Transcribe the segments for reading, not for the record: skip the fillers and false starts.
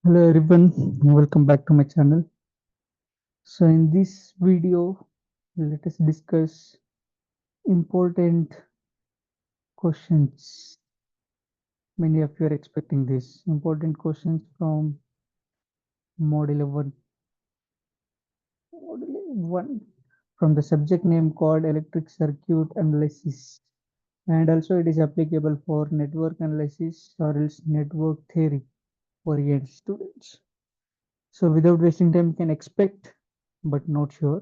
Hello everyone, welcome back to my channel. So in this video, let us discuss important questions. Many of you are expecting this important questions from model 1. Model 1 from the subject name called electric circuit analysis, and also it is applicable for network analysis or else network theory oriented students. So without wasting time, you can expect but not sure.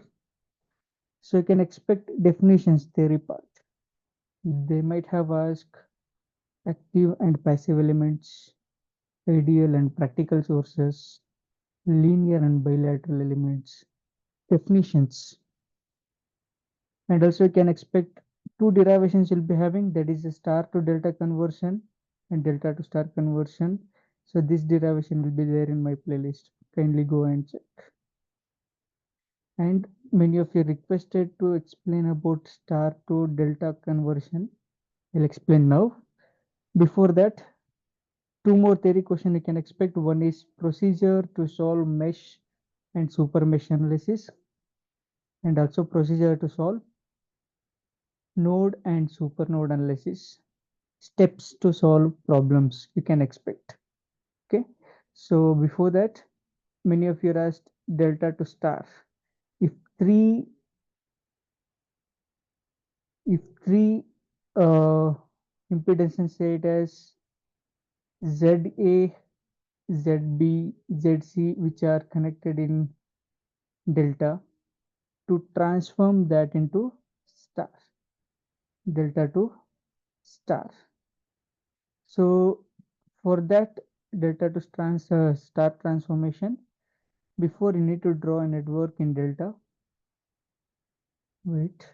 So you can expect definitions theory part. They might have asked active and passive elements, ideal and practical sources, linear and bilateral elements, definitions. And also you can expect two derivations you'll be having, that is a star to delta conversion and delta to star conversion. So this derivation will be there in my playlist. Kindly go and check. And many of you requested to explain about star to delta conversion. I'll explain now. Before that, two more theory questions you can expect. One is procedure to solve mesh and super mesh analysis, and also procedure to solve node and super node analysis. Steps to solve problems you can expect. Okay. So before that, many of you asked delta to star. If three if three impedances, say it as ZA, ZB, ZC, which are connected in delta, to transform that into star, delta to star. So for that delta to star transformation, before you need to draw a network in delta. Wait.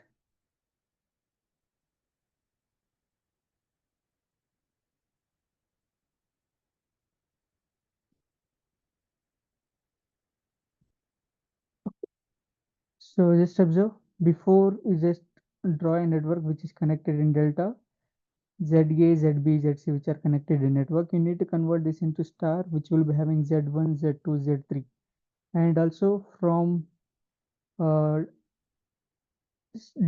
So just observe, before you just draw a network which is connected in delta, ZA, ZB, ZC, which are connected in network, you need to convert this into star, which will be having Z1, Z2, Z3. And also from uh,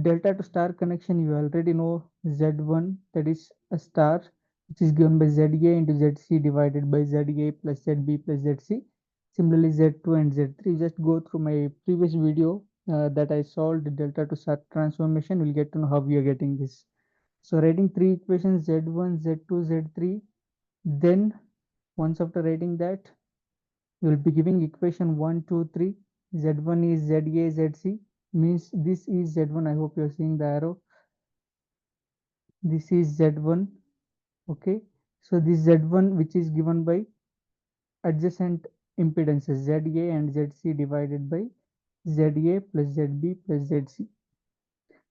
delta to star connection, you already know Z1, that is a star, which is given by ZA into ZC divided by ZA plus ZB plus ZC. Similarly, Z2 and Z3, just go through my previous video that I solved delta to star transformation. We'll get to know how we are getting this. So writing three equations, Z1, Z2, Z3, then once after writing that, you will be giving equation 1, 2, 3. Z1 is ZA, ZC, means this is Z1. I hope you are seeing the arrow. This is Z1. Okay. So this Z1, which is given by adjacent impedances ZA and ZC divided by ZA plus ZB plus ZC.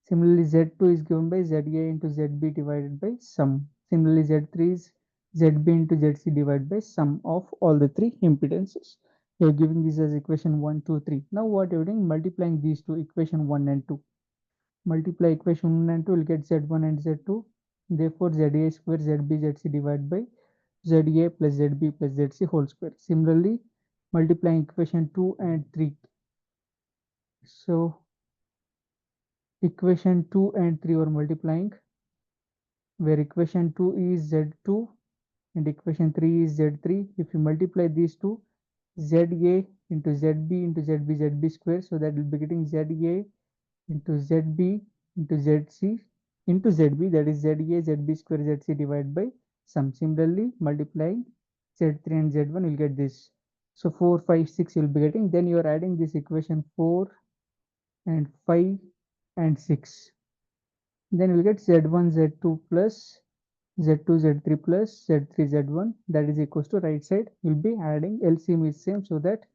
Similarly, Z2 is given by ZA into ZB divided by sum. Similarly, Z3 is ZB into ZC divided by sum of all the three impedances. You are giving this as equation 1, 2, 3. Now what you are doing? Multiplying these two, equation 1 and 2. Multiply equation 1 and 2, will get Z1 and Z2. Therefore, ZA square ZB ZC divided by ZA plus ZB plus ZC whole square. Similarly, multiplying equation 2 and 3. So equation 2 and 3 are multiplying, where equation 2 is Z2 and equation 3 is Z3. If you multiply these two, ZA into ZB into ZB ZB square, so that will be getting ZA into ZB into ZC into ZB, that is ZA ZB square ZC divided by sum. Similarly, multiplying Z3 and Z1, you'll get this. So 4, 5, 6 you'll be getting. Then you are adding this equation 4 and 5 and 6. Then we'll get Z1 Z2 plus Z2 Z3 plus Z3 Z1, that is equals to right side. You'll be adding LCM is same, so that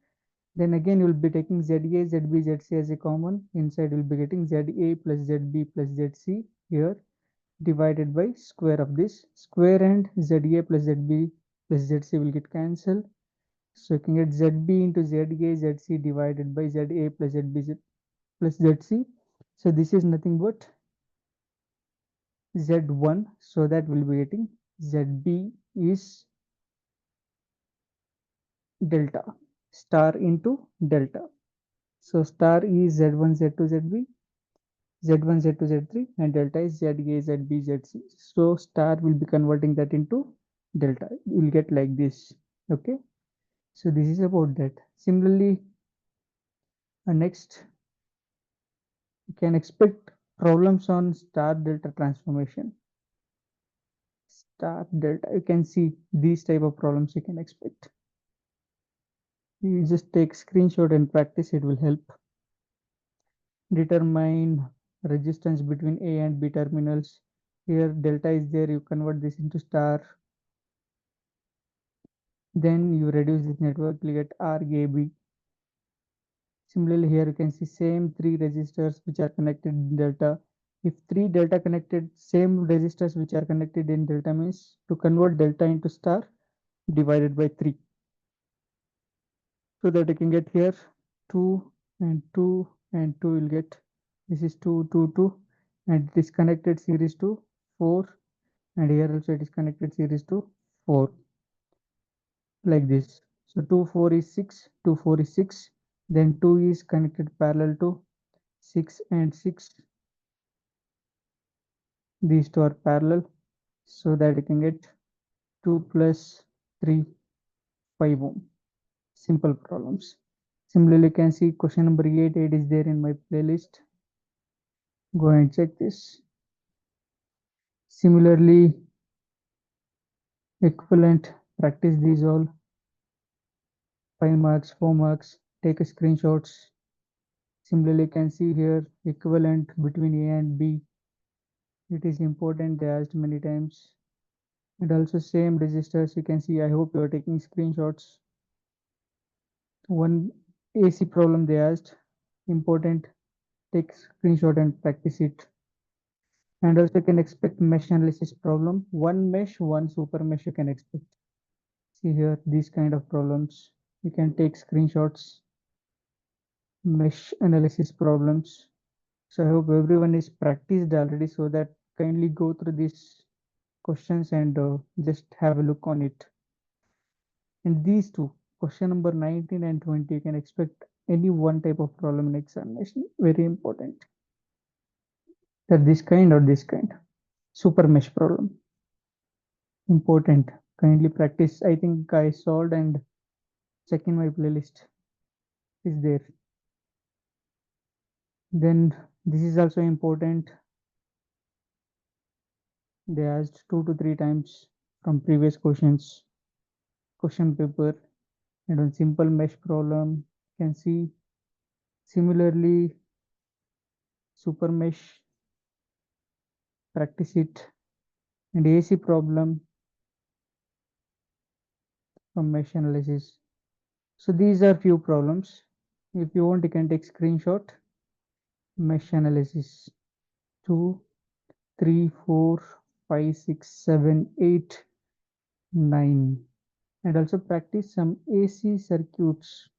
then again you'll be taking ZA ZB ZC as a common. Inside you'll be getting ZA plus ZB plus ZC here divided by square of this. Square and ZA plus ZB plus ZC will get cancelled. So you can get ZB into ZA ZC divided by ZA plus ZB plus ZC. So this is nothing but Z1. So that will be getting ZB is delta, star into delta. So star is Z1, Z2, ZB, Z1, Z2, Z3, and delta is ZA, ZB, ZC. So star will be converting that into delta. You will get like this. Okay. So this is about that. Similarly, next you can expect problems on star delta transformation. Star delta, you can see these type of problems you can expect. You just take screenshot and practice, it will help. Determine resistance between A and B terminals. Here delta is there, you convert this into star. Then you reduce this network, you get RAB. Similarly, here you can see same three resistors which are connected in delta. If three delta connected, same resistors which are connected in delta means to convert delta into star divided by 3. So that you can get here 2 and 2 and 2 will get, this is 2, 2, 2, and it is connected series to 4, and here also it is connected series to 4, like this. So 2, 4 is 6, 2, 4 is 6, then 2 is connected parallel to 6 and 6. These two are parallel, so that you can get 2 plus 3, 5 ohm. Simple problems. Similarly, you can see question number 8. 8 is there in my playlist. Go and check this. Similarly, equivalent, practice these all. 5 marks, 4 marks, take a screenshots. Similarly, you can see here equivalent between A and B. It is important, they asked many times. And also same resistors, you can see, I hope you are taking screenshots. One AC problem they asked, important, take screenshot and practice it. And also you can expect mesh analysis problem. One mesh, one super mesh you can expect. See here, these kind of problems. You can take screenshots, mesh analysis problems. So I hope everyone is practiced already, so that kindly go through these questions and just have a look on it. And these two, question number 19 and 20, you can expect any one type of problem in examination. Very important. That this kind or this kind. Super mesh problem. Important. Kindly practice. I think I solved and check in my playlist. Is there. Then this is also important. They asked 2 to 3 times from previous questions, question paper, and on simple mesh problem, you can see. Similarly, super mesh, practice it, and AC problem from mesh analysis. So these are few problems. If you want, you can take screenshot. Mesh analysis 2, 3, 4, 5, 6, 7, 8, 9, and also practice some AC circuits.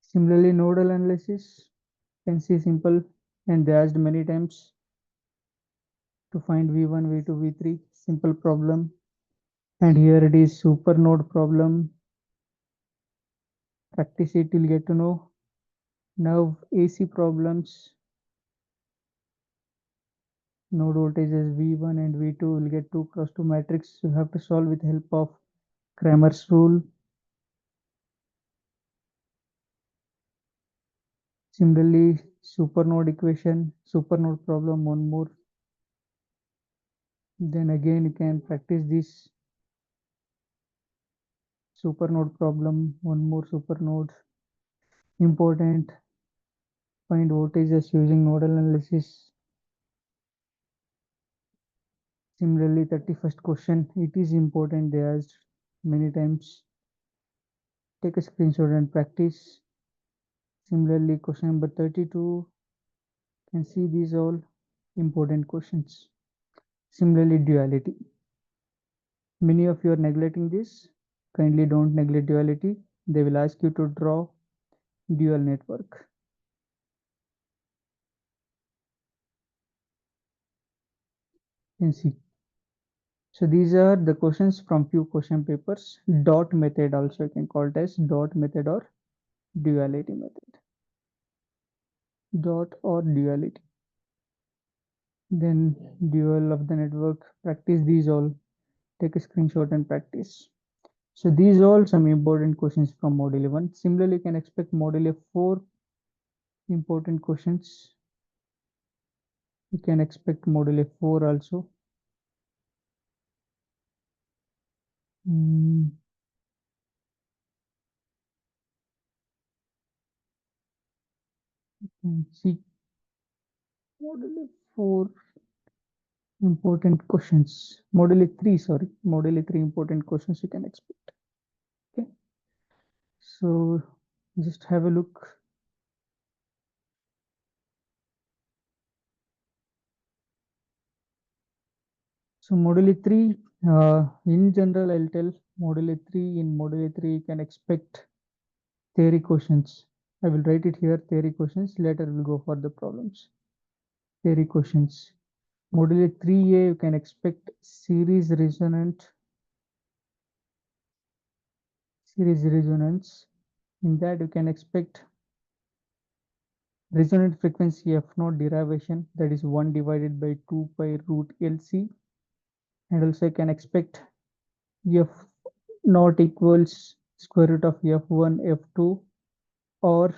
Similarly, nodal analysis, can see simple, and they asked many times to find V1, V2, V3, simple problem. And here it is super node problem. Practice it, you'll get to know. Now AC problems, node voltages V1 and V2 will get 2 cross 2 matrix. You have to solve with help of Cramer's rule. Similarly, supernode equation, supernode problem, one more. Then again, you can practice this supernode problem, one more supernode. Important, find voltages using nodal analysis. Similarly, 31st question, it is important, they asked many times. Take a screenshot and practice. Similarly, question number 32, can see these all important questions. Similarly, duality. Many of you are neglecting this. Kindly don't neglect duality. They will ask you to draw dual network. You can see. So these are the questions from few question papers. Dot method also you can call it as dot method or duality method. Dot or duality. Then dual of the network. Practice these all. Take a screenshot and practice. So these are all some important questions from module 1. Similarly, you can expect module 4 important questions. You can expect module 4 also. Mm, see module 4 important questions. Module 3, sorry. Module 3 important questions you can expect. Okay. So just have a look. So module 3, in general, I'll tell module 3. In module 3, you can expect theory questions. I will write it here, theory questions. Later we'll go for the problems. Theory questions. Module 3A, you can expect series resonance. In that, you can expect resonant frequency F naught derivation, that is 1 divided by 2 pi root LC. And also you can expect F naught equals square root of F1, F2, or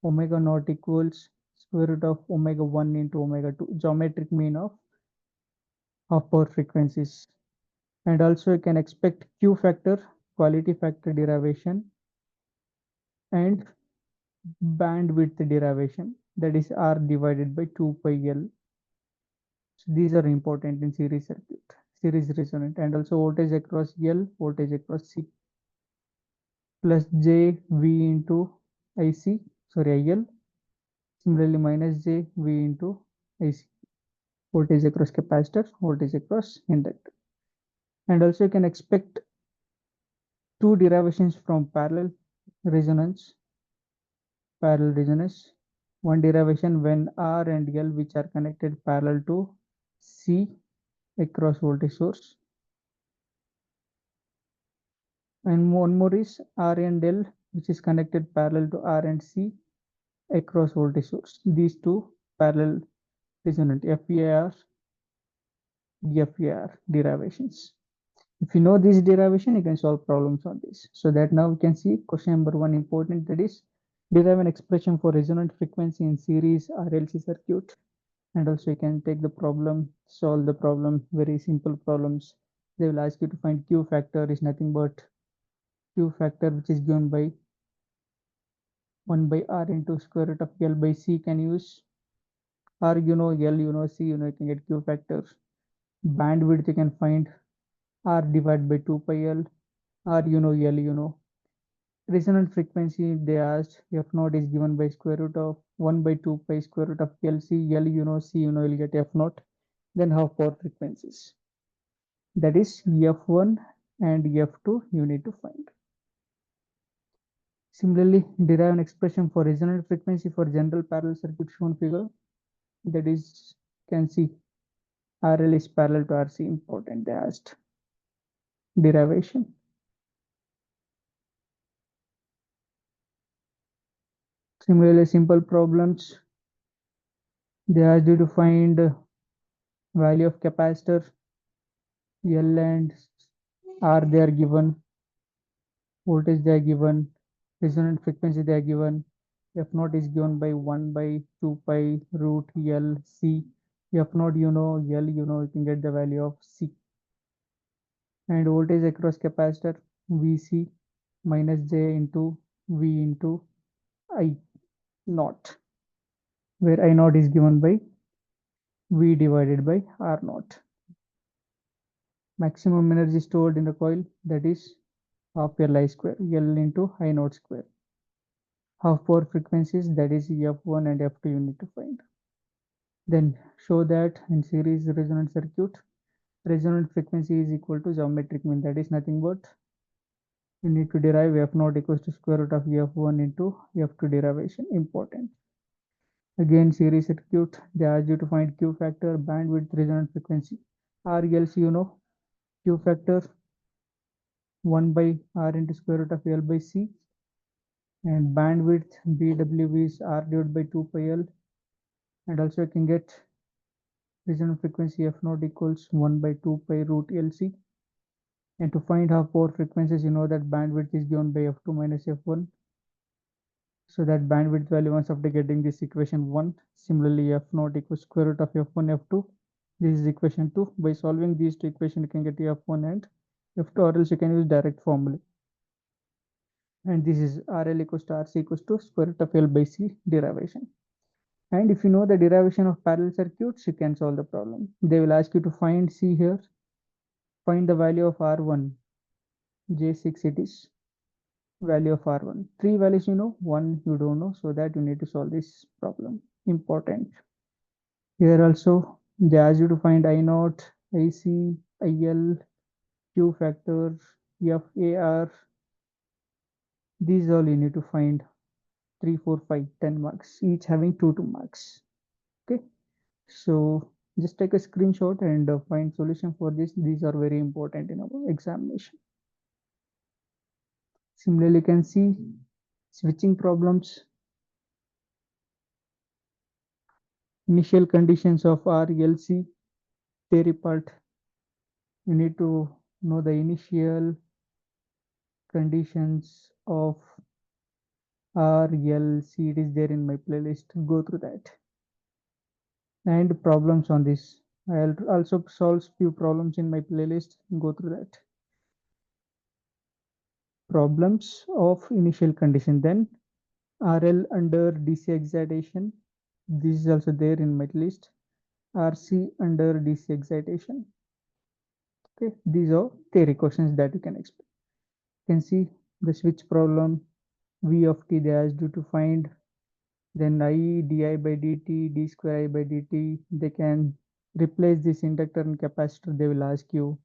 omega naught equals square root of omega 1 into omega 2, geometric mean of half power frequencies. And also you can expect Q factor, quality factor derivation, and bandwidth derivation, that is R divided by 2 pi L. So these are important in series circuit, series resonant, and also voltage across L, voltage across C, plus J V into IC, sorry IL, similarly minus J V into IC, voltage across capacitor, voltage across inductor. And also you can expect two derivations from resonance, parallel resonance. One derivation when R and L, which are connected parallel to C across voltage source. And one more is R and L, which is connected parallel to R and C across voltage source. These two parallel resonant FER derivations. If you know this derivation, you can solve problems on this. So that now we can see question number 1 important, that is derive an expression for resonant frequency in series RLC circuit. And also you can take the problem, solve the problem, very simple problems. They will ask you to find Q factor is nothing but Q factor, which is given by 1 by R into square root of L by C. Can use R, you know, L, you know, C, you know, you can get Q factor. Bandwidth, you can find R divided by 2 pi L. R, you know, L, you know. Resonant frequency, they asked, F naught is given by square root of 1 by 2 pi square root of LC. L, you know, C, you know, you'll get F naught. Then half power frequencies. That is F1 and F2 you need to find. Similarly, derive an expression for resonant frequency for general parallel circuit shown figure. That is, can see RL is parallel to RC, important, they asked. Derivation. Similarly, simple problems, they asked you to find value of capacitor, L and R, they are given, voltage they are given, resonant frequency they are given, F naught is given by 1 by 2 pi root L C. F naught, you know, L, you know, you can get the value of C. And voltage across capacitor, VC minus J into V into I naught, where I naught is given by V divided by R naught. Maximum energy stored in the coil, that is half L I square, L into I naught square. Half power frequencies, that is F1 and F2 you need to find. Then show that in series resonant circuit, resonant frequency is equal to geometric mean, that is nothing but you need to derive F naught equals to square root of F1 into F2 derivation, important. Again, series circuit, they ask you to find Q factor, bandwidth, resonant frequency. RLC, you know, Q factor 1 by R into square root of L by C, and bandwidth BW is R divided by 2 pi L, and also I can get resonant frequency F naught equals 1 by 2 pi root LC. And to find half power frequencies, you know that bandwidth is given by F2 minus F1. So that bandwidth value, once after getting this equation 1, similarly F naught equals square root of F1 F2. This is equation 2. By solving these two equations, you can get F1 and F2, or else you can use direct formula. And this is RL equals to RC equals to square root of L by C derivation. And if you know the derivation of parallel circuits, you can solve the problem. They will ask you to find, see here, find the value of R1, J6 it is, value of R1. Three values you know, one you don't know, so that you need to solve this problem. Important. Here also, they ask you to find I0, IC, IL, Q factor, FAR. These all you need to find. 3, 4, 5, 10 marks, each having 2 marks. Okay. So just take a screenshot and find solution for this. These are very important in our examination. Similarly, you can see switching problems. Initial conditions of RLC theory part. You need to know the initial conditions of RLC. It is there in my playlist. Go through that. And problems on this. I'll also solve few problems in my playlist. Go through that. Problems of initial condition. Then RL under DC excitation. This is also there in my list. RC under DC excitation. Okay, these are theory questions that you can expect. You can see the switch problem. V of t they asked you to find. Then I di by dt, d square I by dt. They can replace this inductor and capacitor. They will ask you.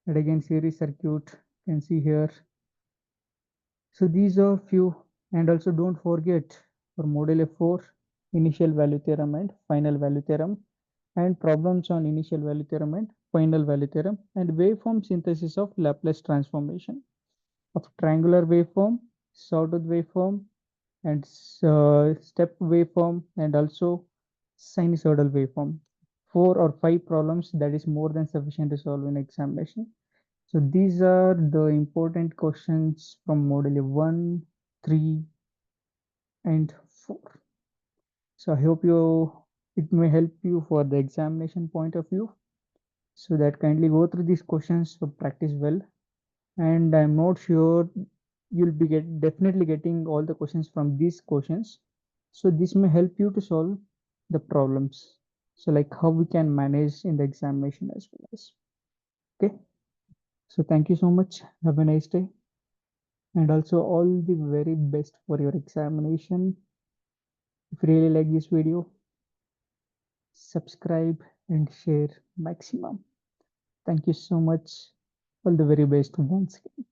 And again, series circuit. You can see here. So these are few, and also don't forget for model F4, initial value theorem and final value theorem, and problems on initial value theorem and final value theorem, and waveform synthesis of Laplace transformation of triangular waveform, sawtooth waveform, and step waveform, and also sinusoidal waveform. 4 or 5 problems, that is more than sufficient to solve in examination. So these are the important questions from module 1, 3, and 4. So I hope it may help you for the examination point of view. So that kindly go through these questions to practice well. And I'm not sure you'll be definitely getting all the questions from these questions. So this may help you to solve the problems. So like how we can manage in the examination as well as. Okay. So thank you so much. Have a nice day. And also all the very best for your examination. If you really like this video, subscribe and share maximum. Thank you so much. All the very best once again.